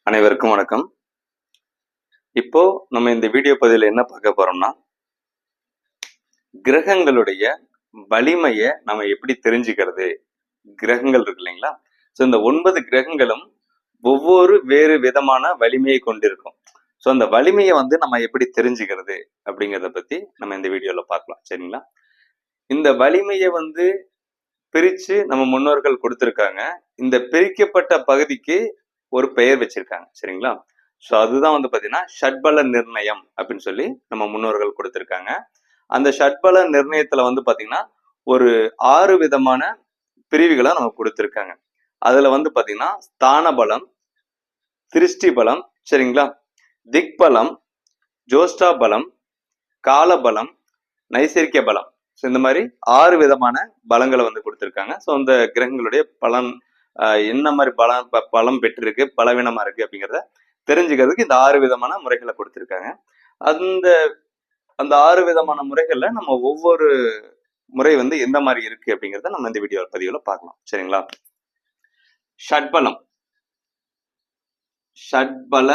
அனைவருக்கும் வணக்கம். இப்போ நம்ம இந்த வீடியோ பதிவில் என்ன பார்க்க போறோம்னா, கிரகங்களுடைய வலிமையை நம்ம எப்படி தெரிஞ்சுக்கிறது? கிரகங்கள் இருக்கு இல்லைங்களா? ஸோ இந்த 9 கிரகங்களும் ஒவ்வொரு வேறு விதமான வலிமையை கொண்டிருக்கும். ஸோ அந்த வலிமையை நம்ம எப்படி தெரிஞ்சுக்கிறது அப்படிங்கிறத பத்தி நம்ம இந்த வீடியோல பார்க்கலாம். சரிங்களா? இந்த வலிமையை பிரிச்சு நம்ம முன்னோர்கள் கொடுத்திருக்காங்க. இந்த பிரிக்கப்பட்ட பகுதிக்கு ஒரு பெயர் வச்சிருக்காங்க. சரிங்களா? ஸோ அதுதான் பாத்தீங்கன்னா ஷட்பல நிர்ணயம் அப்படின்னு சொல்லி நம்ம முன்னோர்கள் கொடுத்திருக்காங்க. அந்த ஷட்பல நிர்ணயத்துல பாத்தீங்கன்னா ஒரு 6 விதமான பிரிவுகளை நம்ம கொடுத்திருக்காங்க. அதுல பாத்தீங்கன்னா ஸ்தான பலம், திருஷ்டி பலம், சரிங்களா, திக்பலம், ஜோஷ்டா பலம், காலபலம், நைசர்கிய பலம். ஸோ இந்த மாதிரி 6 விதமான பலங்களை கொடுத்திருக்காங்க. ஸோ அந்த கிரகங்களுடைய பலன் என்ன மாதிரி பலம் பெற்றிருக்கு, பலவீனமா இருக்கு அப்படிங்கிறத தெரிஞ்சுக்கிறதுக்கு இந்த 6 விதமான முறைகளை கொடுத்திருக்காங்க. அந்த 6 விதமான முறைகள்ல நம்ம ஒவ்வொரு முறை எந்த மாதிரி இருக்கு அப்படிங்கிறத நம்ம இந்த வீடியோ பதிவுல பார்க்கலாம். சரிங்களா? ஷட்பலம், ஷட்பல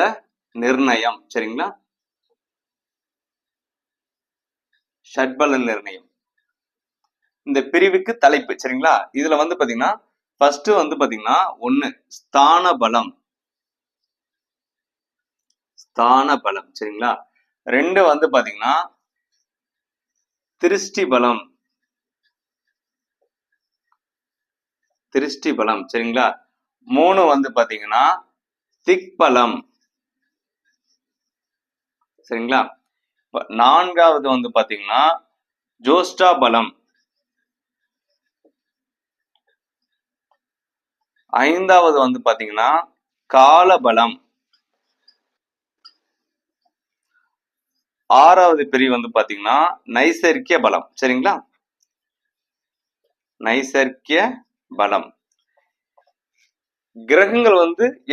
நிர்ணயம். சரிங்களா? ஷட்பல நிர்ணயம் இந்த பிரிவுக்கு தலைப்பு. சரிங்களா? இதுல பாத்தீங்கன்னா ஃபர்ஸ்ட் பாத்தீங்கன்னா 1 ஸ்தான பலம், ஸ்தான பலம். சரிங்களா? 2 பாத்தீங்கன்னா திருஷ்டி பலம், திருஷ்டி பலம். சரிங்களா? 3 பாத்தீங்கன்னா திக்பலம். சரிங்களா? 4வது பாத்தீங்கன்னா ஜோஷ்டா பலம். 5வது பாத்தீங்கன்னா காலபலம். 6வது பிரிவு பாத்தீங்கன்னா நைசர்கிய பலம். சரிங்களா? நைசர்கிய பலம். கிரகங்கள்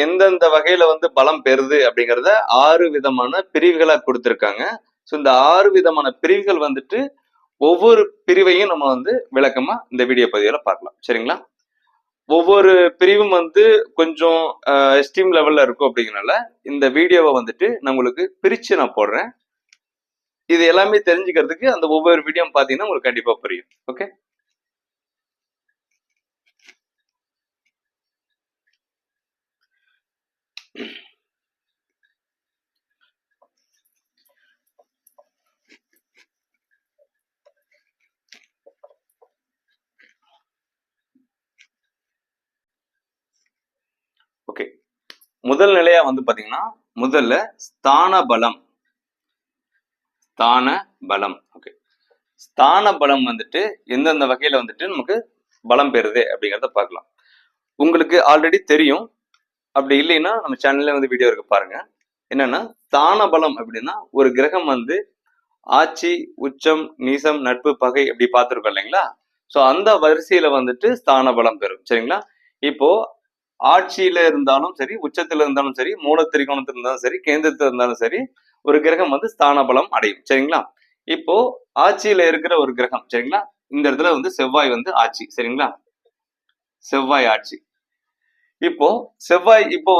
எந்தெந்த வகையில பலம் பெறுது அப்படிங்கறத 6 விதமான பிரிவுகளா கொடுத்திருக்காங்க. ஸோ இந்த 6 விதமான பிரிவுகள் ஒவ்வொரு பிரிவையும் நம்ம விளக்கமா இந்த வீடியோ பதிவுல பார்க்கலாம். சரிங்களா? ஒவ்வொரு பிரிவும் கொஞ்சம் எஸ்ட்ரீம் லெவல்ல இருக்கும் அப்படிங்கறனால இந்த வீடியோவை நான் உங்களுக்கு பிரிச்சு நான் போடுறேன். இது எல்லாமே தெரிஞ்சுக்கிறதுக்கு அந்த ஒவ்வொரு வீடியோ பாத்தீங்கன்னா உங்களுக்கு கண்டிப்பா புரியும். Okay, okay. முதல் நிலையா பாத்தீங்கன்னா முதல்ல ஸ்தான பலம், ஸ்தான பலம். ஓகே, ஸ்தான பலம் எந்தெந்த வகையில நமக்கு பலம் பெறுது அப்படிங்கிறத பார்க்கலாம். உங்களுக்கு ஆல்ரெடி தெரியும், அப்படி இல்லைன்னா நம்ம சேனல்ல வீடியோ இருக்கு பாருங்க. என்னன்னா ஸ்தான பலம் அப்படின்னா ஒரு கிரகம் ஆட்சி, உச்சம், நீசம், நட்பு, பகை அப்படி பார்த்துருக்கோம் இல்லைங்களா? ஸோ அந்த வரிசையில ஸ்தான பலம் பெறும். சரிங்களா? இப்போ ஆட்சியில இருந்தாலும் சரி, உச்சத்துல இருந்தாலும் சரி, மூல திரிகோணத்துல இருந்தாலும் சரி, கேந்திரத்துல இருந்தாலும் சரி, ஒரு கிரகம் ஸ்தான பலம் அடையும். சரிங்களா? இப்போ ஆட்சியில இருக்கிற ஒரு கிரகம், சரிங்களா, இந்த இடத்துல செவ்வாய் ஆட்சி. சரிங்களா? செவ்வாய் ஆட்சி. இப்போ செவ்வாய் இப்போ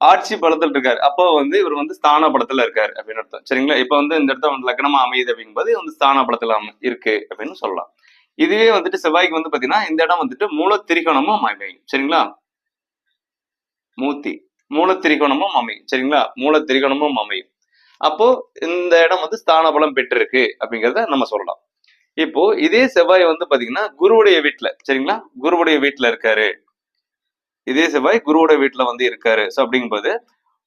ஆட்சி பலத்தில் இருக்காரு. அப்போ இவர் ஸ்தான பலத்துல இருக்காரு அப்படின்னு அர்த்தம். சரிங்களா? இப்ப இந்த இடத்துல லக்னமா அமையுது அப்படிங்கும்போது ஸ்தான பலத்துல இருக்கு அப்படின்னு சொல்லலாம். இதுவே செவ்வாய்க்கு பாத்தீங்கன்னா இந்த இடம் மூல திரிகோணமும் அமையும். சரிங்களா? மூல திரிகோணமும் அமையும். சரிங்களா? மூல திரிகோணமும் அமையும். அப்போ இந்த இடம் ஸ்தான பலம் பெற்றிருக்கு அப்படிங்கிறத நம்ம சொல்லலாம். இப்போ இதே செவ்வாய் பாத்தீங்கன்னா குருவுடைய வீட்டுல, சரிங்களா, குருவுடைய வீட்டுல இருக்காரு. இதே செவ்வாய் குருவுடைய வீட்டுல இருக்காரு. ஸோ அப்படிங்கும்போது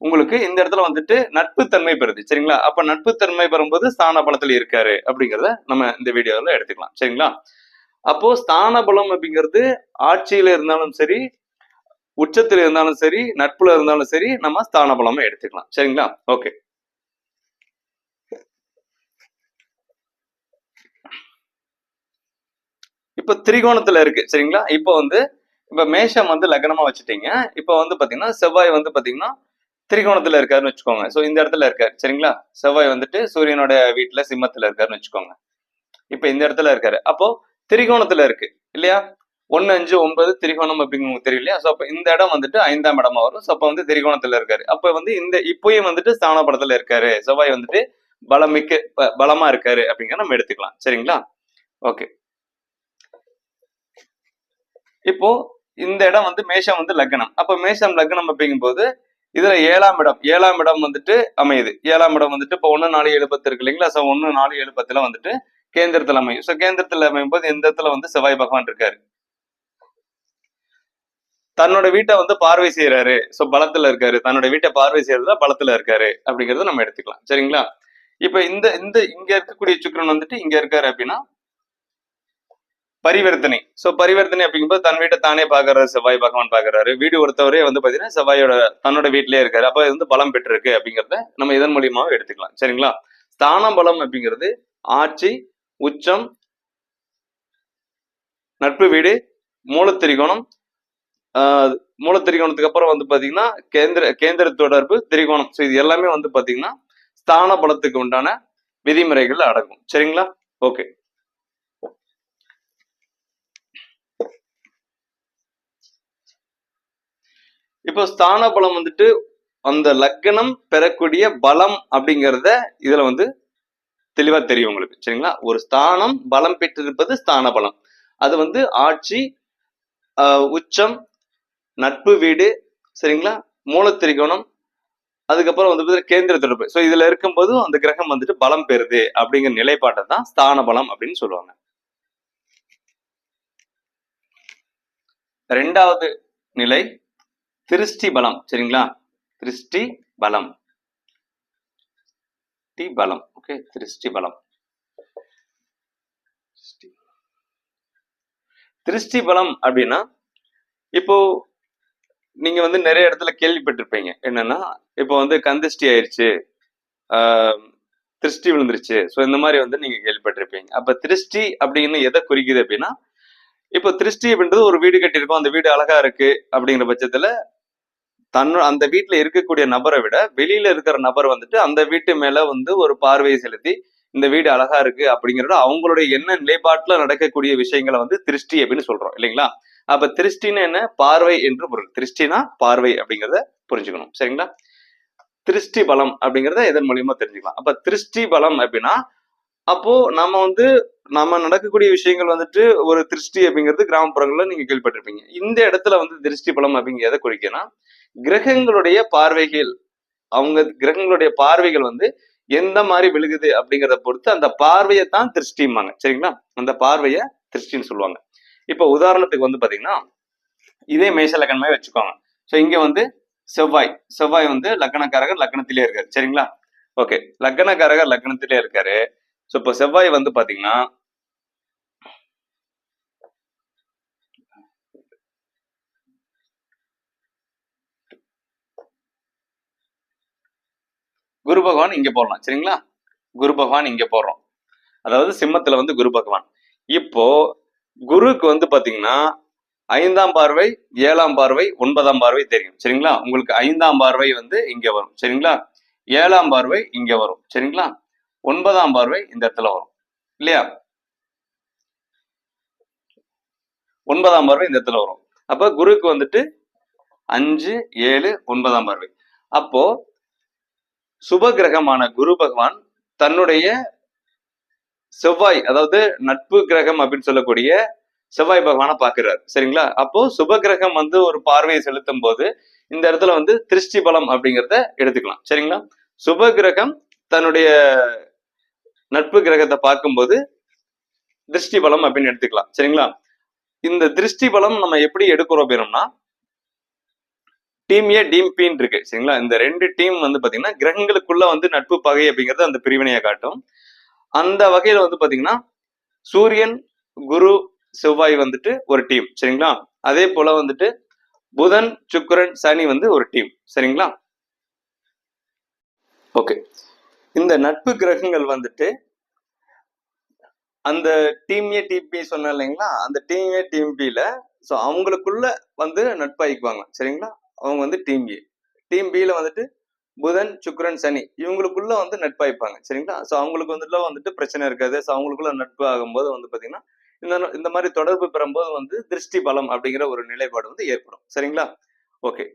உங்களுக்கு இந்த இடத்துல நட்புத்தன்மை பெறுது. சரிங்களா? அப்ப நட்புத்தன்மை பெறும்போது ஸ்தான பலத்துல இருக்காரு அப்படிங்கிறத நம்ம இந்த வீடியோல எடுத்துக்கலாம். சரிங்களா? அப்போ ஸ்தான பலம் அப்படிங்கிறது ஆட்சியில இருந்தாலும் சரி, உச்சத்துல இருந்தாலும் சரி, நட்புல இருந்தாலும் சரி, நம்ம ஸ்தான பலமா எடுத்துக்கலாம். சரிங்களா? ஓகே, இப்ப திரிகோணத்துல இருக்கு. சரிங்களா? இப்போ இப்ப மேஷம் லக்னமா வச்சுட்டீங்க. இப்போ பாத்தீங்கன்னா செவ்வாய் பாத்தீங்கன்னா திரிகோணத்துல இருக்காருன்னு வச்சுக்கோங்க. சோ இந்த இடத்துல இருக்காரு. சரிங்களா? செவ்வாய் சூரியனோட வீட்டுல சிம்மத்துல இருக்காருன்னு வச்சுக்கோங்க. இப்ப இந்த இடத்துல இருக்காரு. அப்போ திரிகோணத்துல இருக்கு இல்லையா? 1, 5, 9 திரிகோணம் அப்படிங்கிறது தெரியும் இல்லையா? ஸோ அப்ப இந்த இடம் வந்துட்டு 5ஆம் இடமா வரும். ஸோ அப்ப வந்து திரிகோணத்துல இருக்காரு. அப்ப வந்து இந்த இப்பயும் வந்துட்டு ஸ்தான பலத்துல இருக்காரு. செவ்வாய் வந்துட்டு பலமா இருக்காரு அப்படிங்கிற நம்ம எடுத்துக்கலாம். சரிங்களா? ஓகே. இப்போ இந்த இடம் வந்து மேஷம் வந்து லக்னம். அப்ப மேஷம் லக்னம் அப்படிங்கும்போது இதுல 7ஆம் இடம் வந்துட்டு அமையுது. 7ஆம் இடம் வந்துட்டு இப்போ 1, 4, 7, 10 இருக்கு இல்லைங்களா? ஸோ 1, 4, 7, 10 வந்துட்டு கேந்திரத்துல அமையும். ஸோ கேந்திரத்துல அமையும் போது இந்த இடத்துல வந்து செவ்வாய் பகவான் இருக்காரு. தன்னோட வீட்டை வந்து பார்வை செய்யறாரு. ஸோ பலத்துல இருக்காரு. தன்னோட வீட்டை பார்வை செய்யறதுல பலத்துல இருக்காரு அப்படிங்கறத நம்ம எடுத்துக்கலாம். சரிங்களா? இப்ப இந்த இந்த இங்க இருக்கக்கூடிய சுக்கிரன் வந்துட்டு இங்க இருக்காரு அப்படின்னா பரிவர்த்தனை. சோ பரிவர்த்தனை அப்படிங்கும்போது தன் வீட்டை தானே பாக்குறாரு, செவ்வாய் பகவான் பாக்குறாரு. வீடு ஒருத்தவரே வந்து பாத்தீங்கன்னா செவ்வாயோட தன்னோட வீட்டிலேயே இருக்காரு. அப்ப இது வந்து பலம் பெற்றிருக்கு அப்படிங்கறத நம்ம இதன் மூலியமாக எடுத்துக்கலாம். சரிங்களா? ஸ்தான பலம் அப்படிங்கிறது ஆட்சி, உச்சம், நட்பு வீடு, மூலத்திரிகோணம், மூலத்திரிகோணத்துக்கு அப்புறம் வந்து பாத்தீங்கன்னா கேந்திர தொடர்பு, திரிகோணம். ஸோ இது எல்லாமே வந்து பாத்தீங்கன்னா ஸ்தான பலத்துக்கு உண்டான விதிமுறைகள் அடங்கும். சரிங்களா? ஓகே. இப்போ ஸ்தான பலம் வந்துட்டு அந்த லக்னம் பெறக்கூடிய பலம் அப்படிங்கிறத இதுல வந்து தெளிவா தெரியும் உங்களுக்கு. சரிங்களா? ஒரு ஸ்தானம் பலம் பெற்றிருப்பது ஸ்தான பலம். அது வந்து ஆட்சி, உச்சம், நட்பு வீடு, சரிங்களா, மூலத்திரிகோணம், அதுக்கப்புறம் வந்து கேந்திர தொடர்பு. ஸோ இதுல இருக்கும்போது அந்த கிரகம் வந்துட்டு பலம் பெறுது அப்படிங்கிற நிலைப்பாட்டை தான் ஸ்தான பலம் அப்படின்னு சொல்லுவாங்க. ரெண்டாவது நிலை திருஷ்டி பலம். சரிங்களா? திருஷ்டி பலம், பலம். ஓகே, திருஷ்டி பலம். திருஷ்டி பலம் அப்படின்னா இப்போ நீங்க வந்து நிறைய இடத்துல கேள்விப்பட்டிருப்பீங்க. என்னன்னா இப்போ வந்து கந்திஷ்டி ஆயிடுச்சு, திருஷ்டி விழுந்துருச்சு. ஸோ இந்த மாதிரி வந்து நீங்க கேள்விப்பட்டிருப்பீங்க. அப்ப திருஷ்டி அப்படின்னு எதை குறிக்குது அப்படின்னா, இப்போ திருஷ்டி அப்படின்றது ஒரு வீடு கட்டியிருக்கோம், அந்த வீடு அழகா இருக்கு அப்படிங்கிற பட்சத்துல அந்த வீட்டுல இருக்கக்கூடிய நபரை விட வெளியில இருக்கிற நபர் வந்துட்டு அந்த வீட்டு மேல வந்து ஒரு பார்வையை செலுத்தி இந்த வீடு அழகா இருக்கு அப்படிங்கறத அவங்களுடைய என்ன நிலைப்பாட்டுல நடக்கக்கூடிய விஷயங்களை வந்து திருஷ்டி அப்படின்னு சொல்றோம் இல்லைங்களா? அப்ப திருஷ்டின்னு என்ன? பார்வை என்று பொருள். திருஷ்டினா பார்வை அப்படிங்கிறத புரிஞ்சுக்கணும். சரிங்களா? திருஷ்டி பலம் அப்படிங்கிறத இதன் மூலியமா தெரிஞ்சுக்கலாம். அப்ப திருஷ்டி பலம் அப்படின்னா அப்போ நம்ம நடக்கக்கூடிய விஷயங்கள் வந்துட்டு ஒரு திருஷ்டி அப்படிங்கிறது கிராமப்புறங்கள்ல நீங்க கேள்விப்பட்டிருப்பீங்க. இந்த இடத்துல வந்து திருஷ்டி பலம் அப்படிங்கிற எதை குறிக்கனா கிரகங்களுடைய பார்வைகள், கிரகங்களுடைய பார்வைகள் வந்து எந்த மாதிரி விழுகுது அப்படிங்கிறத பொறுத்து அந்த பார்வையை தான் திருஷ்டிம்பாங்க. சரிங்களா? அந்த பார்வையை திருஷ்டின்னு சொல்லுவாங்க. இப்ப உதாரணத்துக்கு வந்து பாத்தீங்கன்னா இதே மேஷ லக்னமே வச்சுக்கோங்க. ஸோ இங்க வந்து செவ்வாய் வந்து லக்னக்காரகர் லக்னத்திலே இருக்காரு. சரிங்களா? ஓகே, லக்னக்காரகர் லக்னத்திலே இருக்காரு. ஸோ இப்போ செவ்வாய் வந்து பாத்தீங்கன்னா குரு பகவான் இங்க போடலாம். சரிங்களா? குரு பகவான் இங்க போடுறோம். அதாவது சிம்மத்துல வந்து குரு பகவான். இப்போ குருக்கு வந்து பாத்தீங்கன்னா 5ஆம் பார்வை, 7ஆம் பார்வை, 9ஆம் பார்வை தெரியும். சரிங்களா? உங்களுக்கு 5ஆம் பார்வை வந்து இங்க வரும். சரிங்களா? 7ஆம் பார்வை இங்க வரும். சரிங்களா? 9ஆம் பார்வை இந்த இடத்துல வரும் இல்லையா? 9ஆம் பார்வை இந்த இடத்துல வரும். அப்ப குருக்கு வந்துட்டு 5, 7, 9ஆம் பார்வை. அப்போ சுப கிரகமான குரு பகவான் தன்னுடைய செவ்வாய், அதாவது நட்பு கிரகம் அப்படின்னு சொல்லக்கூடிய செவ்வாய் பகவானை பாக்குறாரு. சரிங்களா? அப்போ சுப கிரகம் வந்து ஒரு பார்வையை செலுத்தும் போது இந்த இடத்துல வந்து திருஷ்டி பலம் அப்படிங்கிறத எடுத்துக்கலாம். சரிங்களா? சுப கிரகம் தன்னுடைய நட்பு கிரகத்தை பார்க்கும்போது திருஷ்டி பலம் அப்படின்னு எடுத்துக்கலாம். சரிங்களா? இந்த திருஷ்டி பலம் நம்ம எப்படி எடுக்கிறோம் அப்படின்னோம்னா டீம் ஏ டீம் பின்னு இருக்கு. சரிங்களா? இந்த ரெண்டு டீம் வந்து பாத்தீங்கன்னா கிரகங்களுக்குள்ள வந்து நட்பு பகை அப்படிங்கிறது அந்த பிரிவினையை காட்டும். அந்த வகையில வந்து பாத்தீங்கன்னா சூரியன், குரு, செவ்வாய் வந்துட்டு ஒரு டீம். சரிங்களா? அதே போல வந்துட்டு புதன், சுக்கிரன், சனி வந்து ஒரு டீம். சரிங்களா? ஓகே, இந்த நட்பு கிரகங்கள் வந்துட்டு அந்த டீம் ஏ டீம் பி சொன்ன இல்லைங்களா? அந்த டீம் ஏ டீம் பில ஸோ அவங்களுக்குள்ள வந்து நட்பாயிக்குவாங்க. சரிங்களா? அவங்க வந்து டீம் ஏ. டீம் பில வந்துட்டு புதன், சுக்கிரன், சனி இவங்களுக்குள்ள வந்து நட்பாயிப்பாங்க. சரிங்களா? ஸோ அவங்களுக்கு வந்துட்டு பிரச்சனை இருக்காது. ஸோ அவங்களுக்குள்ள நட்பு ஆகும்போது வந்து பாத்தீங்கன்னா இந்த மாதிரி தொடர்பு பெறும்போது வந்து திருஷ்டி பலம் அப்படிங்கிற ஒரு நிலைப்பாடு வந்து ஏற்படும். சரிங்களா? ஓகே.